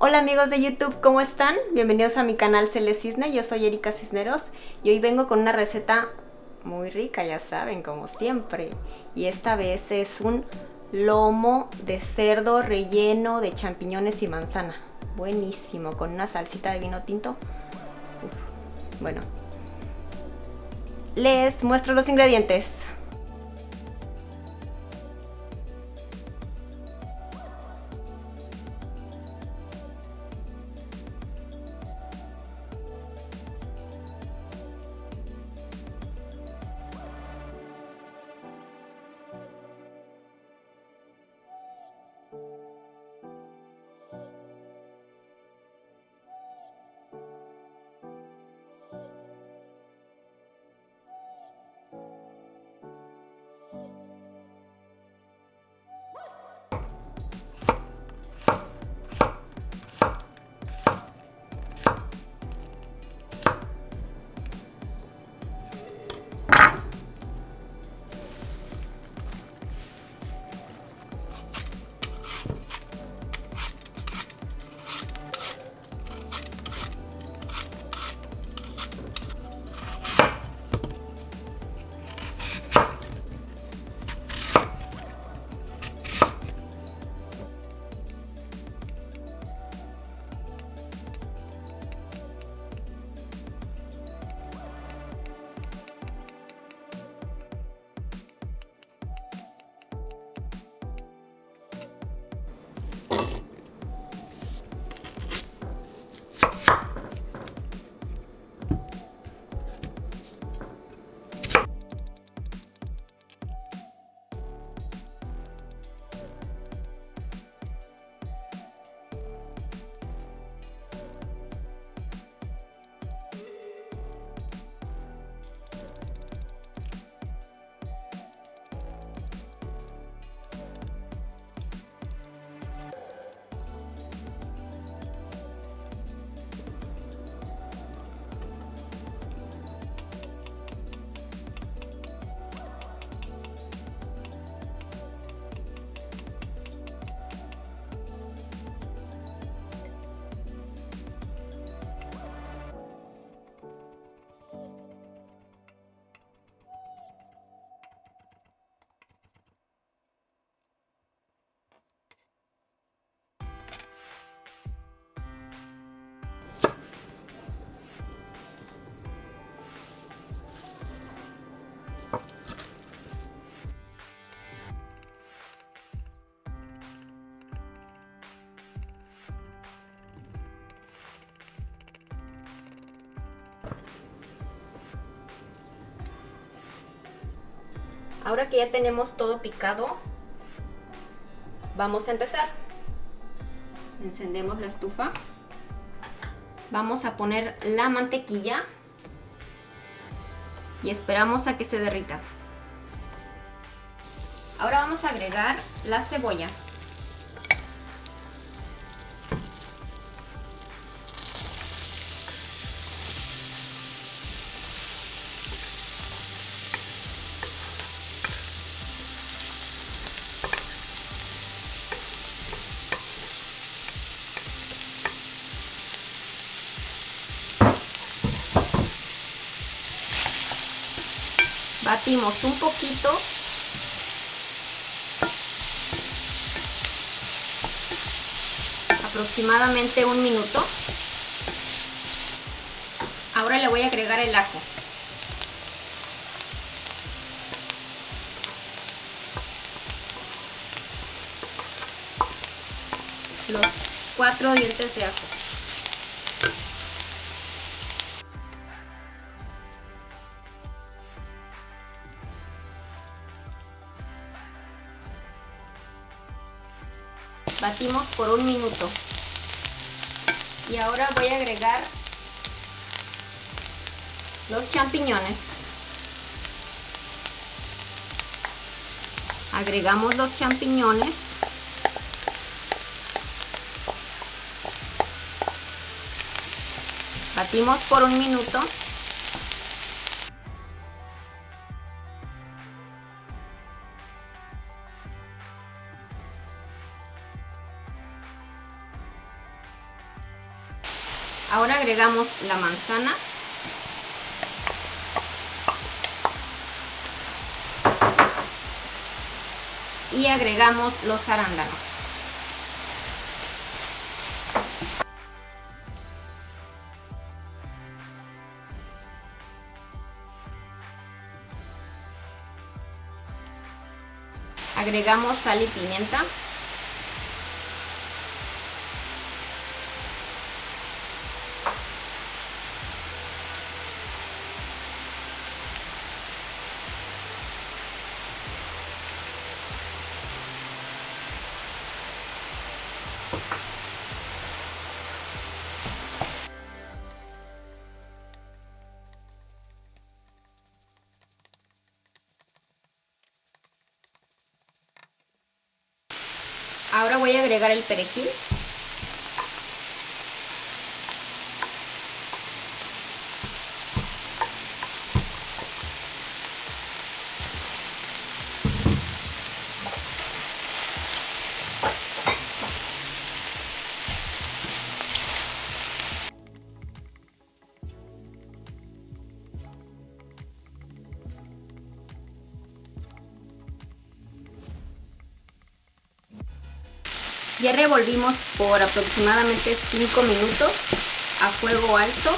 Hola amigos de YouTube, ¿cómo están? Bienvenidos a mi canal Cele Cisne, yo soy Erika Cisneros y hoy vengo con una receta muy rica, ya saben, como siempre. Y esta vez es un lomo de cerdo relleno de champiñones y manzana. Buenísimo, con una salsita de vino tinto. Bueno, les muestro los ingredientes. Ahora que ya tenemos todo picado, vamos a empezar. Encendemos la estufa. Vamos a poner la mantequilla y esperamos a que se derrita. Ahora vamos a agregar la cebolla. Batimos un poquito. Aproximadamente un minuto. Ahora le voy a agregar el ajo. Los 4 dientes de ajo. Batimos por un minuto. Y ahora voy a agregar los champiñones. Agregamos los champiñones. Batimos por un minuto. Ahora agregamos la manzana. Y agregamos los arándanos. Agregamos sal y pimienta. Ahora voy a agregar el perejil. Ya revolvimos por aproximadamente 5 minutos a fuego alto.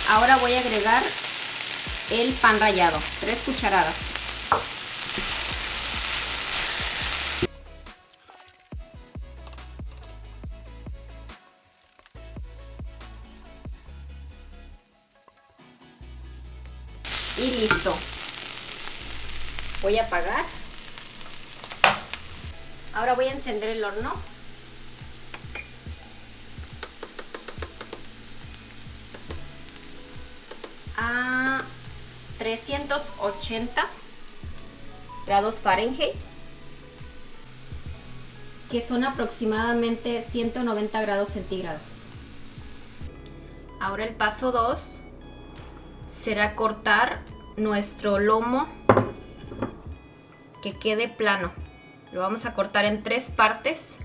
Ahora voy a agregar el pan rallado, 3 cucharadas. Y listo. Voy a apagar. Ahora voy a encender el horno. A 380 grados Fahrenheit, que son aproximadamente 190 grados centígrados. Ahora el paso 2 será cortar nuestro lomo que quede plano. Lo vamos a cortar en 3 partes.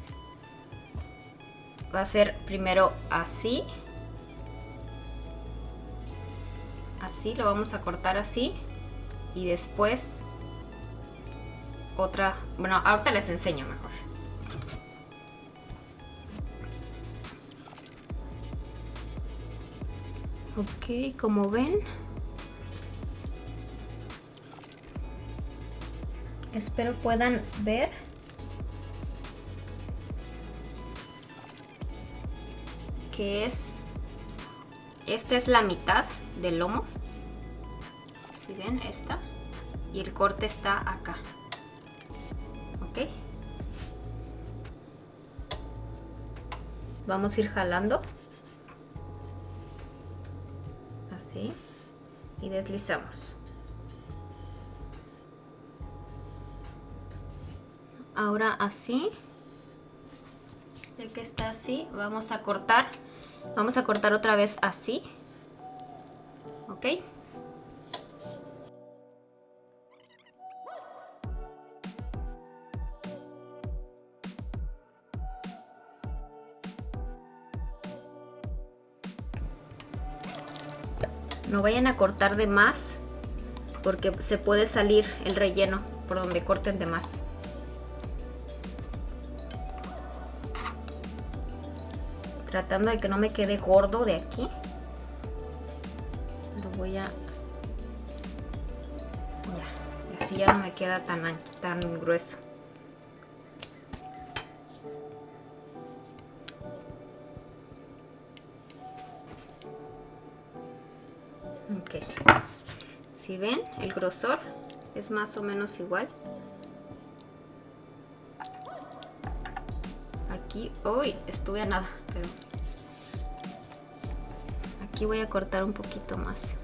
Va a ser primero así. Así, lo vamos a cortar así. Y después otra. Bueno, ahorita les enseño mejor. Ok, como ven, espero puedan ver que esta es la mitad del lomo. Si ven, esta, y el corte está acá. Ok, vamos a ir jalando así y deslizamos. Ahora así, ya que está así, vamos a cortar otra vez así. Ok, no vayan a cortar de más porque se puede salir el relleno por donde corten de más. Tratando de que no me quede gordo de aquí. Lo voy a... Ya, y así ya no me queda tan grueso. Ok, si ven, el grosor es más o menos igual. Aquí, hoy estuve a nada, pero aquí voy a cortar un poquito más.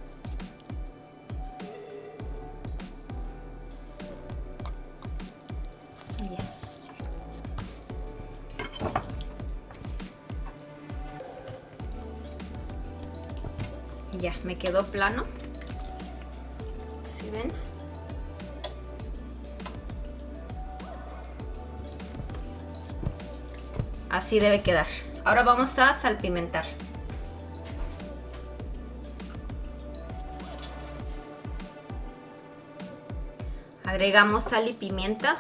Ya, me quedó plano. ¿Sí ven? Así debe quedar. Ahora vamos a salpimentar. Agregamos sal y pimienta.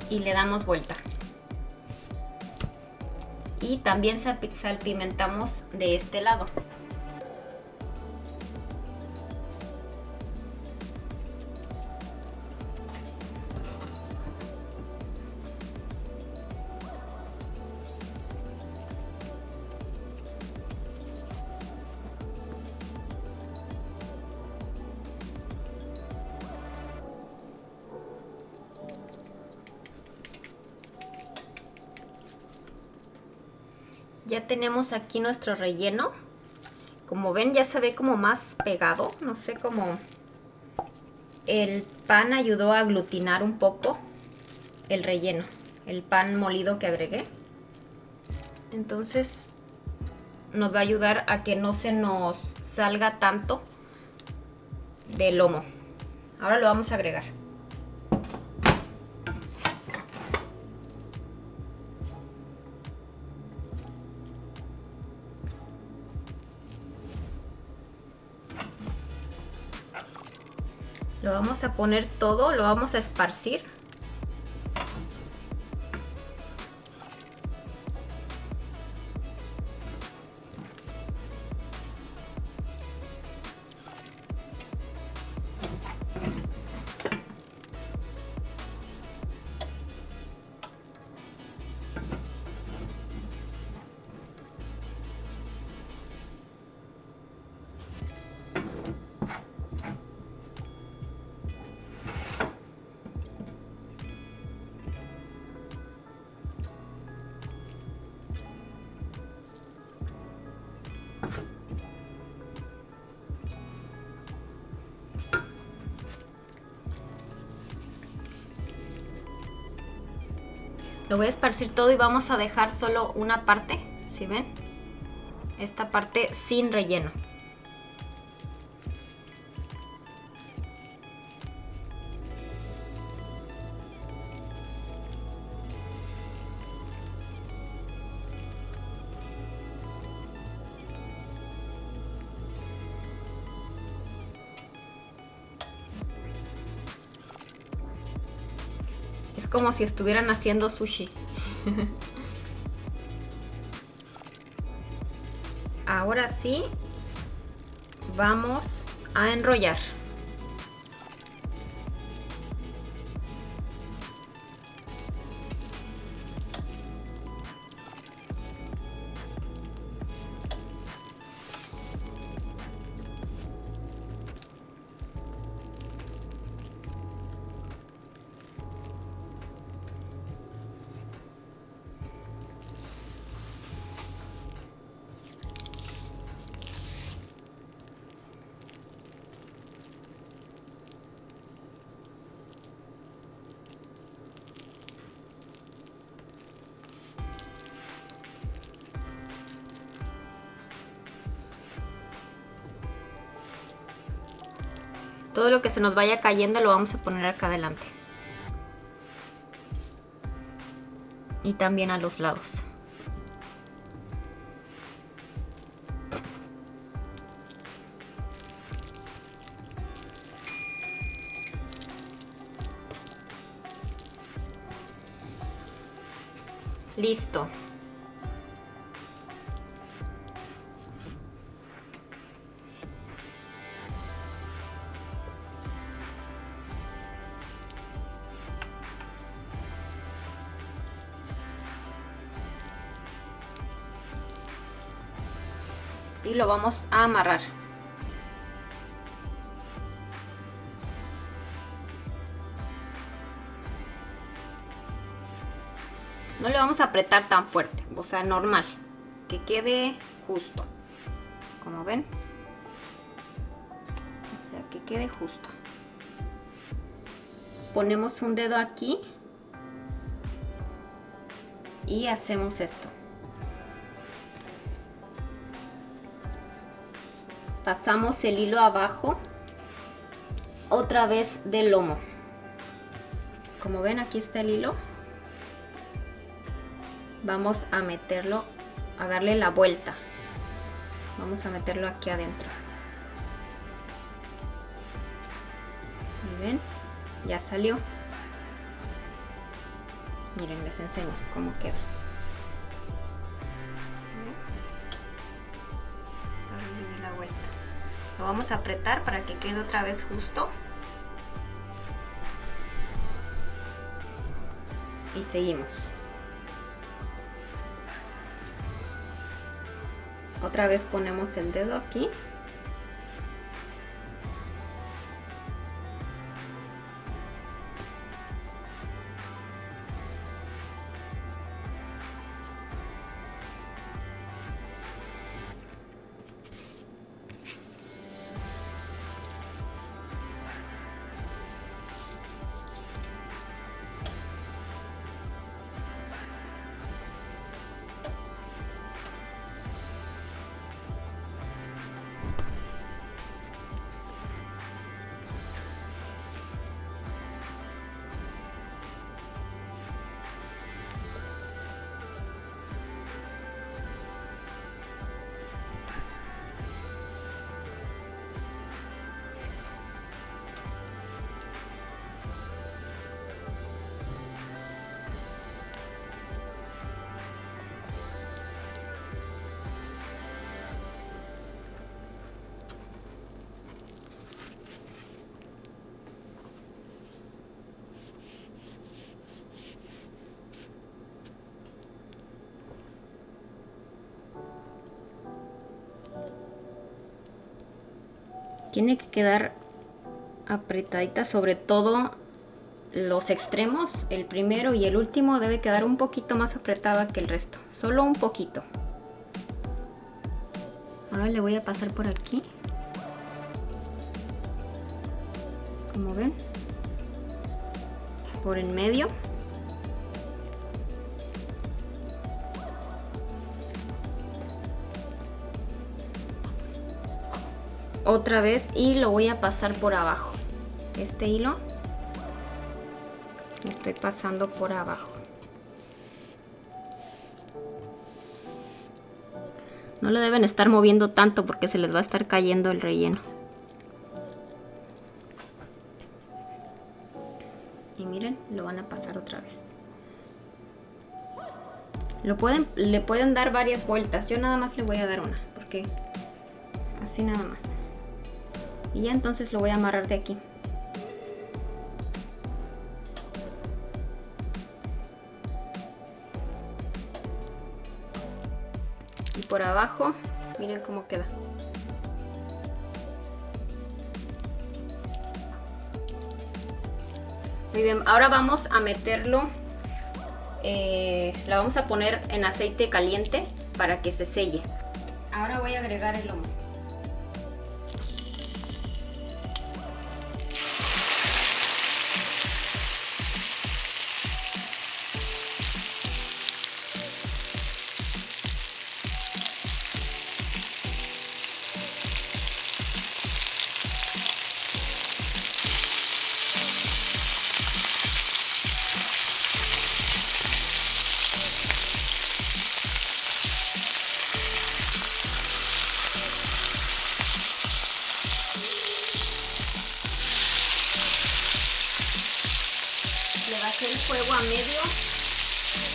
Y le damos vuelta. Y también salpimentamos de este lado. Ya tenemos aquí nuestro relleno. Como ven, ya se ve como más pegado. No sé, cómo el pan ayudó a aglutinar un poco el relleno, el pan molido que agregué. Entonces nos va a ayudar a que no se nos salga tanto del lomo. Ahora lo vamos a agregar. Lo vamos a poner todo, lo vamos a esparcir. Lo voy a esparcir todo y vamos a dejar solo una parte, ¿sí ven? Esta parte sin relleno. Es como si estuvieran haciendo sushi. Ahora sí, vamos a enrollar. Todo lo que se nos vaya cayendo lo vamos a poner acá adelante. Y también a los lados. Listo. Y lo vamos a amarrar. No le vamos a apretar tan fuerte, o sea, normal, que quede justo, como ven, o sea, que quede justo. Ponemos un dedo aquí y hacemos esto. Pasamos el hilo abajo, otra vez del lomo. Como ven, aquí está el hilo. Vamos a meterlo, a darle la vuelta. Vamos a meterlo aquí adentro. Y ven, ya salió. Miren, les enseño cómo queda. Solo le di la vuelta. Lo vamos a apretar para que quede otra vez justo. Y seguimos. Otra vez ponemos el dedo aquí. Tiene que quedar apretadita, sobre todo los extremos, el primero y el último debe quedar un poquito más apretada que el resto, solo un poquito. Ahora le voy a pasar por aquí, como ven, por en medio. Otra vez y lo voy a pasar por abajo. Este hilo lo estoy pasando por abajo. No lo deben estar moviendo tanto porque se les va a estar cayendo el relleno. Y miren, lo van a pasar otra vez. Le pueden dar varias vueltas. Yo nada más le voy a dar una, porque así nada más. Y ya entonces lo voy a amarrar de aquí. Y por abajo, miren cómo queda. Muy bien, ahora vamos a meterlo, la vamos a poner en aceite caliente para que se selle. Ahora voy a agregar el lomo. Le bajé el fuego a medio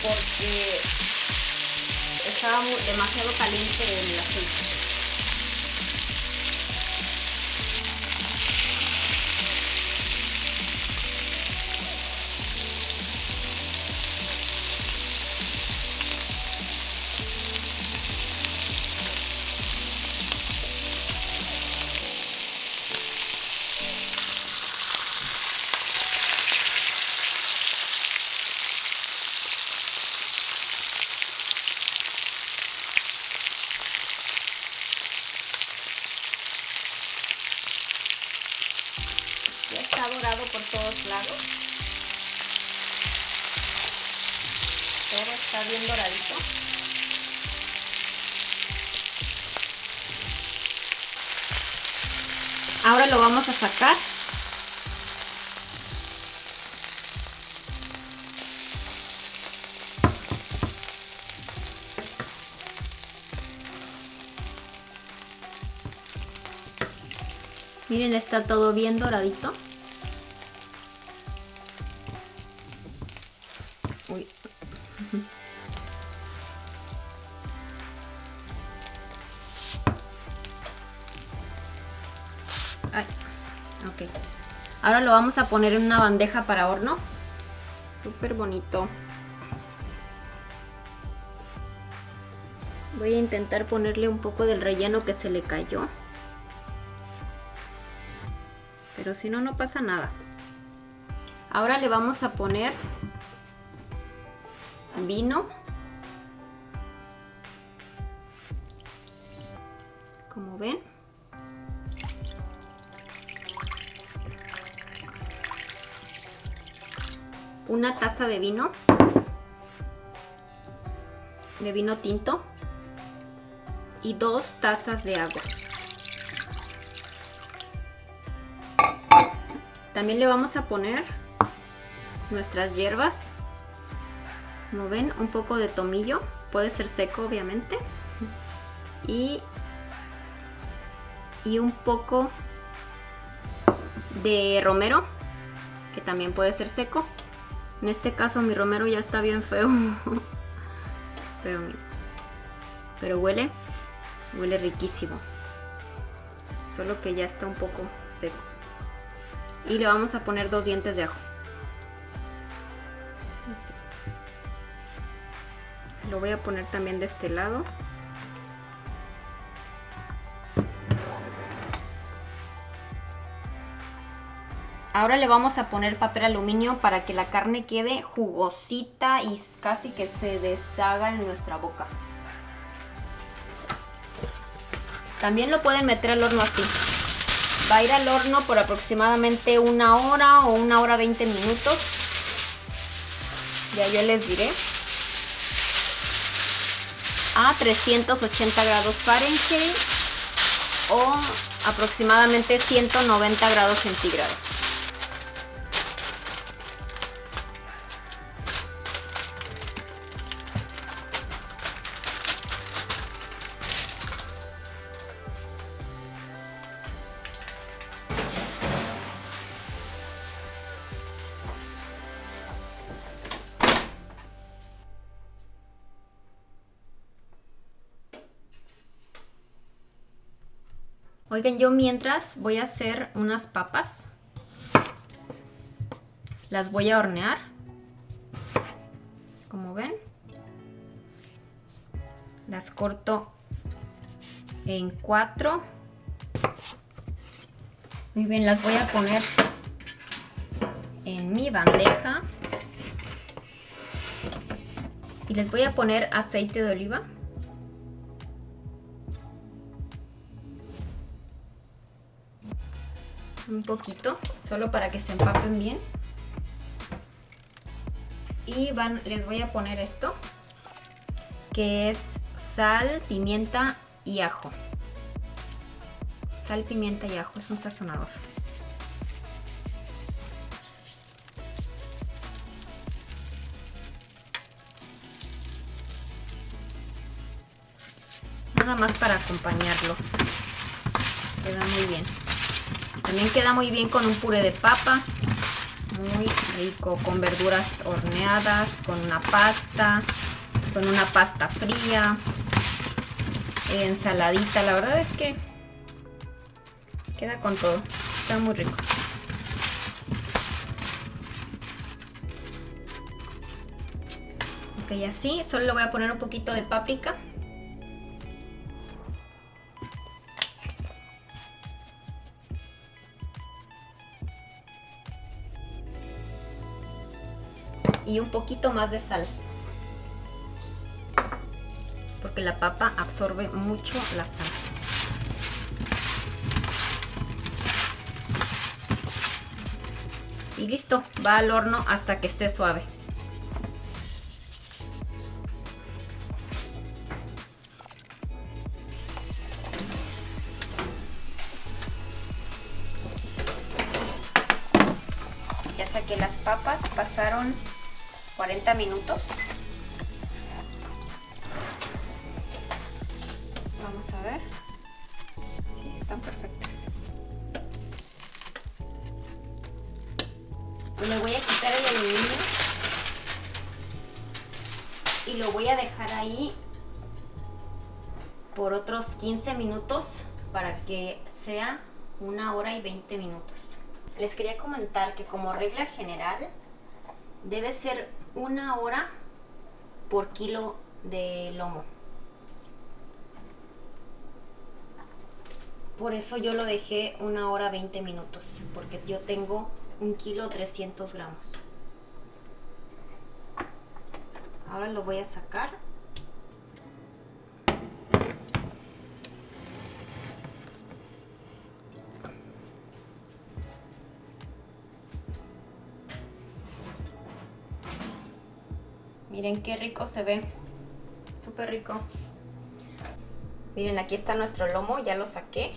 porque estaba demasiado caliente el aceite. Ya está dorado por todos lados. todo está bien doradito. Ahora lo vamos a sacar. Miren, está todo bien doradito. Uy. Ay, ok. Ahora lo vamos a poner en una bandeja para horno. Súper bonito. Voy a intentar ponerle un poco del relleno que se le cayó. Pero si no, no pasa nada. Ahora le vamos a poner vino. Como ven. Una taza de vino tinto y 2 tazas de agua. También le vamos a poner nuestras hierbas. Como ven, un poco de tomillo, puede ser seco obviamente, y un poco de romero, que también puede ser seco. En este caso mi romero ya está bien feo, pero huele riquísimo, solo que ya está un poco seco. Y le vamos a poner 2 dientes de ajo. Se lo voy a poner también de este lado. Ahora le vamos a poner papel aluminio para que la carne quede jugosita y casi que se deshaga en nuestra boca. También lo pueden meter al horno así. Va a ir al horno por aproximadamente 1 hora o 1 hora 20 minutos. Ya yo les diré. A 380 grados Fahrenheit o aproximadamente 190 grados centígrados. Oigan, yo mientras voy a hacer unas papas. Las voy a hornear. Como ven. Las corto en 4. Muy bien, las voy a poner en mi bandeja. Y les voy a poner aceite de oliva. Un poquito, solo para que se empapen bien. Y les voy a poner esto, que es sal, pimienta y ajo. Sal, pimienta y ajo, es un sazonador. Nada más para acompañarlo. Queda muy bien. También queda muy bien con un puré de papa, muy rico, con verduras horneadas, con una pasta fría, ensaladita. La verdad es que queda con todo, está muy rico. Ok, así, solo le voy a poner un poquito de páprica. Y un poquito más de sal, porque la papa absorbe mucho la sal. Y listo, va al horno hasta que esté suave. saqué las papas, pasaron 40 minutos. Vamos a ver. Sí, están perfectas. Le voy a quitar el aluminio y lo voy a dejar ahí por otros 15 minutos para que sea 1 hora y 20 minutos. Les quería comentar que como regla general debe ser 1 hora por kilo de lomo. Por eso yo lo dejé 1 hora 20 minutos, porque yo tengo 1 kilo 300 gramos. Ahora lo voy a sacar. Miren qué rico se ve, súper rico. Miren, aquí está nuestro lomo, ya lo saqué.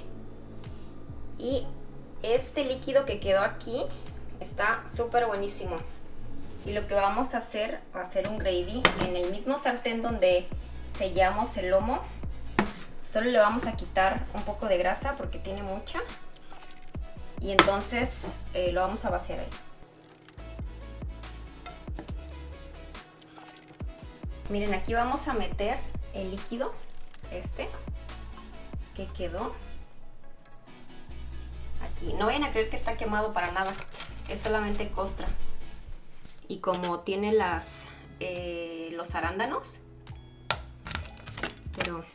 Y este líquido que quedó aquí está súper buenísimo. Y lo que vamos a hacer va a ser un gravy en el mismo sartén donde sellamos el lomo. Solo le vamos a quitar un poco de grasa porque tiene mucha. Y entonces lo vamos a vaciar ahí. Miren, aquí vamos a meter el líquido, que quedó aquí. No vayan a creer que está quemado para nada, es solamente costra. Y como tiene los arándanos, pero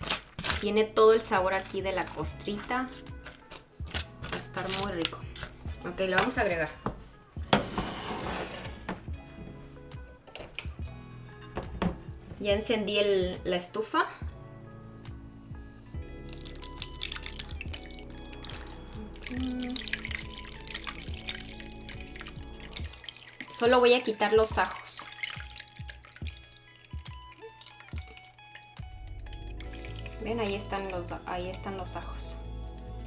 tiene todo el sabor aquí de la costrita, va a estar muy rico. Ok, le vamos a agregar. Ya encendí la estufa. Solo voy a quitar los ajos. Ven, ahí están los ajos.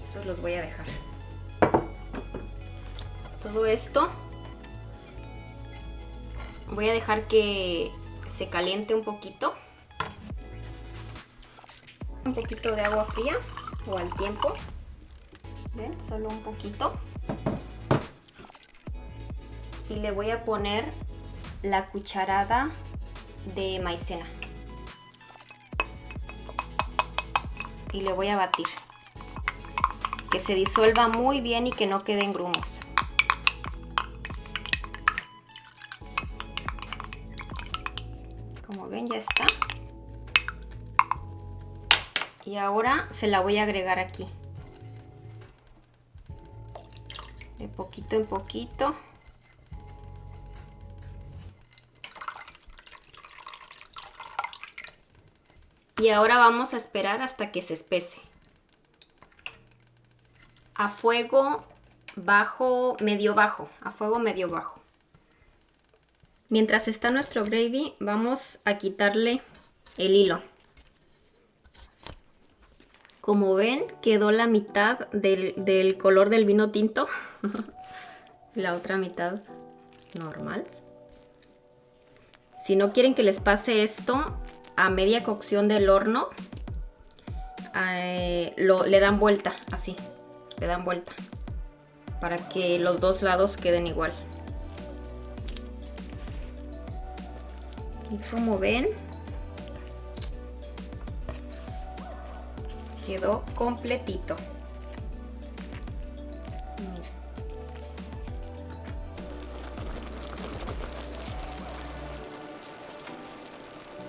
Esos los voy a dejar. Todo esto voy a dejar que se caliente un poquito. Un poquito de agua fría o al tiempo. ¿Ven? Solo un poquito. Y le voy a poner la cucharada de maicena. Y le voy a batir. Que se disuelva muy bien y que no queden grumos. Como ven, ya está. Y ahora se la voy a agregar aquí. De poquito en poquito. Y ahora vamos a esperar hasta que se espese. A fuego bajo, medio bajo. A fuego medio bajo. Mientras está nuestro gravy, vamos a quitarle el hilo. Como ven, quedó la mitad del color del vino tinto. La otra mitad normal. Si no quieren que les pase esto, a media cocción del horno, le dan vuelta, así. Le dan vuelta. Para que los dos lados queden igual. Y como ven, quedó completito. Mira.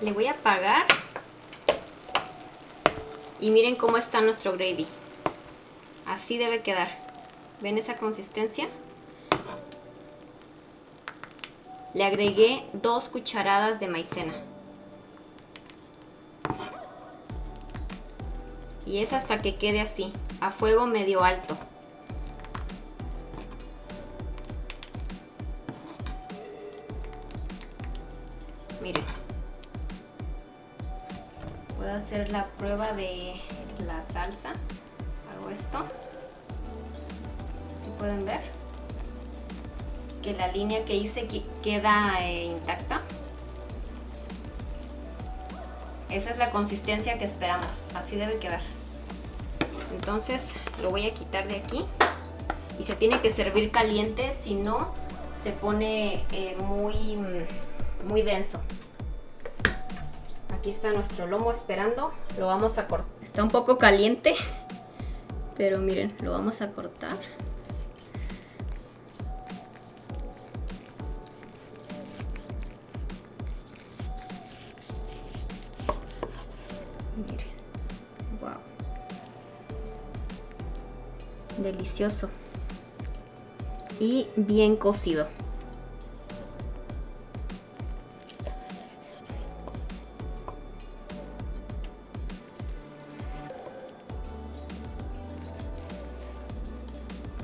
Le voy a apagar. Y miren cómo está nuestro gravy. Así debe quedar. ¿Ven esa consistencia? Le agregué 2 cucharadas de maicena. Y es hasta que quede así, a fuego medio alto. Miren. Puedo hacer la prueba de la salsa. Hago esto. ¿Sí pueden ver? que la línea que hice queda intacta. Esa es la consistencia que esperamos, así debe quedar. Entonces lo voy a quitar de aquí y se tiene que servir caliente, si no se pone muy denso. Aquí está nuestro lomo esperando, lo vamos a cortar. Está un poco caliente, pero miren, lo vamos a cortar. Miren, wow. Delicioso y bien cocido.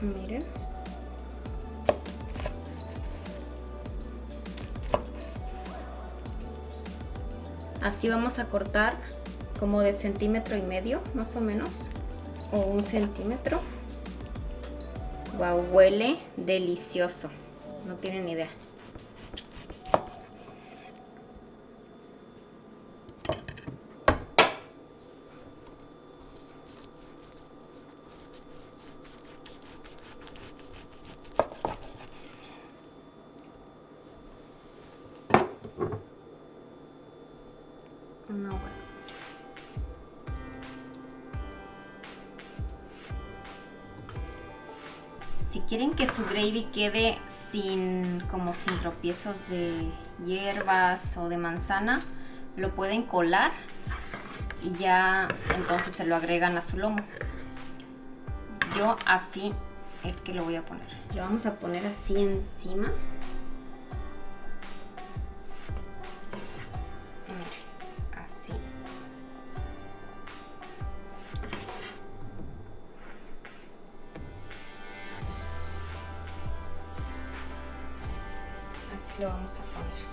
Miren. Así vamos a cortar como de 1,5 centímetros más o menos, o 1 centímetro. Wow, huele delicioso, no tienen idea. No, bueno. Si quieren que su gravy quede sin tropiezos de hierbas o de manzana, lo pueden colar y ya entonces se lo agregan a su lomo. Yo así es que lo voy a poner. Lo vamos a poner así encima. Miren, así. Así lo vamos a poner.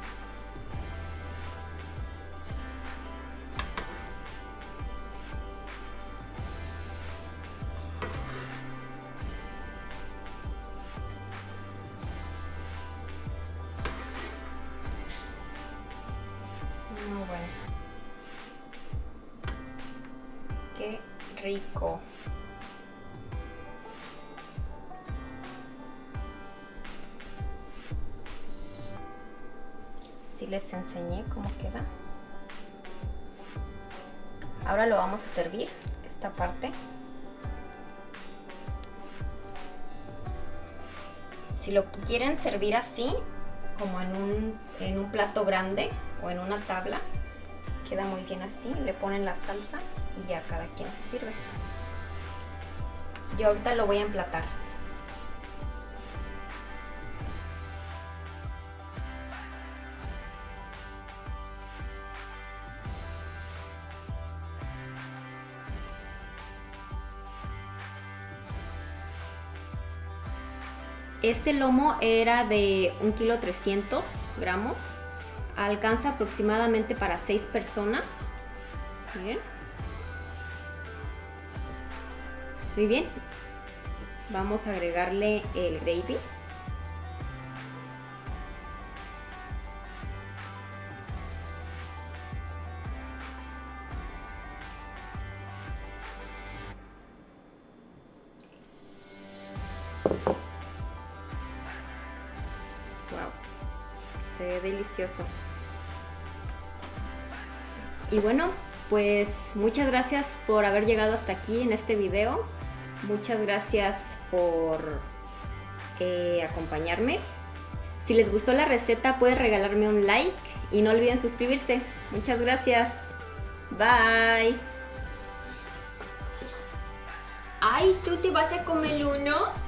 Muy bueno. Qué rico. Sí les enseñé cómo queda. Ahora lo vamos a servir, esta parte. Si lo quieren servir así, como en un plato grande o en una tabla, queda muy bien así. Le ponen la salsa y ya cada quien se sirve. Yo ahorita lo voy a emplatar. Este lomo era de 1,3 kilogramos. Alcanza aproximadamente para 6 personas. Miren. Muy bien. Vamos a agregarle el gravy. Se ve delicioso. Y bueno, pues muchas gracias por haber llegado hasta aquí en este video. Muchas gracias por acompañarme. Si les gustó la receta, pueden regalarme un like y no olviden suscribirse. Muchas gracias. Bye. Ay, ¿tú te vas a comer uno?